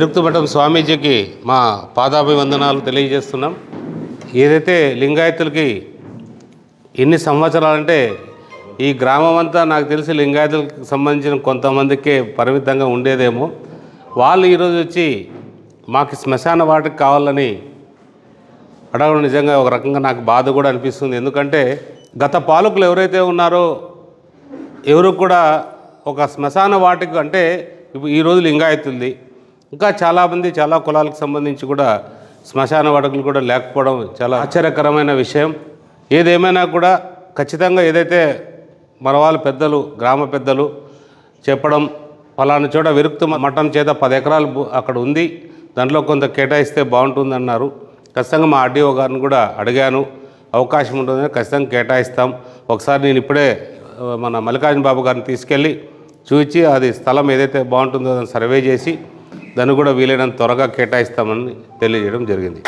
విరుక్తిమఠం స్వామీజీకి మా పాదాభివందనాలు తెలియజేస్తున్నాం. ఏదైతే లింగాయతులకి ఎన్ని సంవత్సరాలంటే ఈ గ్రామం అంతా నాకు తెలిసి లింగాయతులకు సంబంధించిన కొంతమందికే పరిమితంగా ఉండేదేమో. వాళ్ళు ఈరోజు వచ్చి మాకు శ్మశాన వాటికి కావాలని అడగడం నిజంగా ఒక రకంగా నాకు బాధ కూడా అనిపిస్తుంది. ఎందుకంటే గత పాలకులు ఎవరైతే ఉన్నారో ఎవరు కూడా ఒక శ్మశాన వాటికి అంటే ఈరోజు లింగాయతులది ఇంకా చాలామంది చాలా కులాలకు సంబంధించి కూడా శ్మశాన వాటికలు కూడా లేకపోవడం చాలా ఆశ్చర్యకరమైన విషయం. ఏదేమైనా కూడా ఖచ్చితంగా ఏదైతే మన వాళ్ళ పెద్దలు గ్రామ పెద్దలు చెప్పడం ఫలానా చోట విరుక్తి మఠం చేత 10 ఎకరాలు అక్కడ ఉంది, దాంట్లో కొంత కేటాయిస్తే బాగుంటుంది అన్నారు. ఖచ్చితంగా మా ఆర్డీఓ గారిని కూడా అడిగాను, అవకాశం ఉంటుందని ఖచ్చితంగా కేటాయిస్తాం. ఒకసారి నేను ఇప్పుడే మన మల్లికార్జున బాబు గారిని తీసుకెళ్ళి చూచి అది స్థలం ఏదైతే బాగుంటుందో దాన్ని సర్వే చేసి దాన్ని కూడా వీలైనంత త్వరగా కేటాయిస్తామని తెలియజేయడం జరిగింది.